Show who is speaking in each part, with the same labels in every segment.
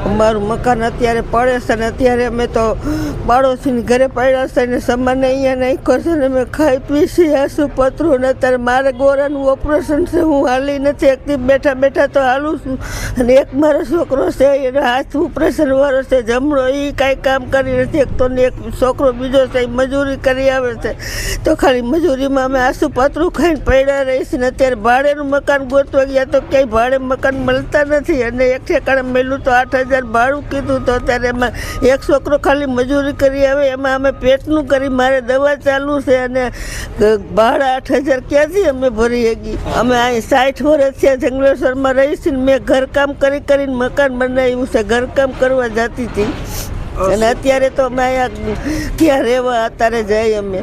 Speaker 1: અમારું મકાન અત્યારે પડે છે ને અત્યારે અમે તો પાડોશીની ઘરે પડ્યા છે ને સામાન અહીંયા નાખ્યો છે ને અમે ખાઈ પીસી આસું પતરું ને અત્યારે મારે ગોરાનું ઓપરેશન છે, હું હાલી નથી એકથી બેઠા બેઠા તો હાલું છું. અને એક મારો છોકરો છે એનો હાથ ઓપરેશન વાળો છે જમણો, એ કાંઈ કામ કરી નથી એકતો ને એક છોકરો બીજો છે એ મજૂરી કરી આવે છે. તો ખાલી મજૂરીમાં અમે આસું પતરું ખાઈને પડ્યા રહીશ ને અત્યારે ભાડેનું મકાન ગોતવા ગયા તો ક્યાંય ભાડે મકાન મળતા નથી. અને એક ઠેકાણે મળ્યું તો 8,000 ભાડું કીધું, તો અત્યારે એમાં એક છોકરો ખાલી મજૂરી કરી આવે એમાં અમે પેટનું કરી મારે દવા ચાલુ છે અને ભાડા 8,000 ક્યાંથી અમે ભરી શકીએ. અમે અહીં 60 વર્ષ છે જંગલેશ્વરમાં રહીશું ને મેં ઘરકામ કરીને મકાન બનાવ્યું છે, ઘરકામ કરવા જતી હતી. અને અત્યારે તો અમે અહીંયા ક્યાં રહેવા અત્યારે જઈએ અમે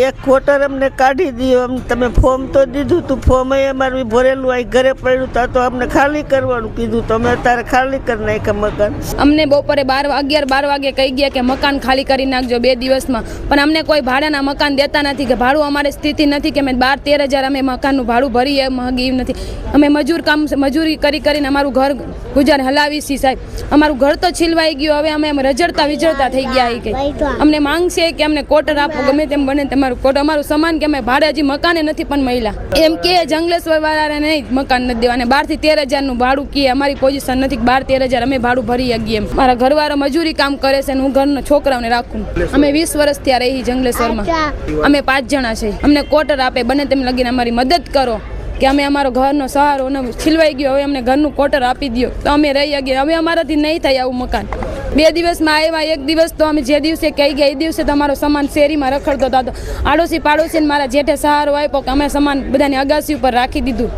Speaker 1: એક ખોટર અમને કાઢી દીધો. તમે ફોર્મ તો દીધું હતું, ફોર્મ અમારું ભરેલું અહીં ઘરે પડ્યું તો અમને ખાલી કરવાનું કીધું તો અમે અત્યારે ખાલી કરી નાખ્યા મકાન.
Speaker 2: અમને બપોરે 11 વાગે કહી ગયા કે મકાન ખાલી કરી નાખજો 2 દિવસમાં, પણ અમને કોઈ ભાડાના મકાન દેતા નથી કે ભાડું અમારી સ્થિતિ નથી કે અમે 12-13 હજાર અમે મકાનનું ભાડું ભરીએ માંગી નથી. અમે મજૂરી કરીને અમારું ઘર ગુજાર હલાવી છીએ સાહેબ. અમારું ઘર તો છીલવાઈ ગયું, હવે અમે રજડતા વિજડતા થઈ ગયા. કે અમને માંગ છે કે અમને કોટર આપો ગમે તેમ બને તમારું કોટ, અમારું સામાન કે અમે ભાડે હજી મકાને નથી પણ મહિલા એમ કે જંગલેશ્વર વાળાને નહીં મકાન નથી દેવા અને 12-13 હજારનું ભાડું કે અમારી પોઝિશન નથી 12-13 હજાર અમે ભાડું ભરી શકીએ એમ. મારા ઘરવાળો મજૂરી કામ કરે છે અને હું ઘરના છોકરાઓને રાખું. અમે 20 વર્ષ ત્યાં રહી જંગલેશ્વરમાં, અમે 5 જણા છે. અમને કોટર આપે બને તેમ લગીને અમારી મદદ કરો કે અમે અમારો ઘરનો સહારો છીલવાઈ ગયો, હવે અમને ઘરનું કોટર આપી દો તો અમે રહી શકીએ. હવે અમારાથી નહીં થાય આવું મકાન. 2 દિવસમાં આવ્યા, 1 દિવસ તો અમે જે દિવસે કહી ગયા એ દિવસે તો અમારો સામાન શેરીમાં રખડતો હતો. આડોશી પાડોશીને મારા જેઠે સહારો આપ્યો કે અમે સામાન બધાની અગાસી ઉપર રાખી દીધું.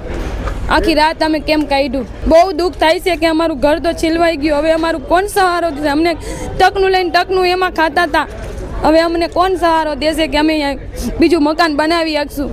Speaker 2: આખી રાત અમે કેમ કાઢ્યું. બહુ દુઃખ થાય છે કે અમારું ઘર તો છીલવાઈ ગયું, હવે અમારું કોણ સહારો દેશે? અમને ટકનું લઈને ટકનું એમાં ખાતા હતા, હવે અમને કોણ સહારો દેશે કે અમે બીજું મકાન બનાવી શકશું?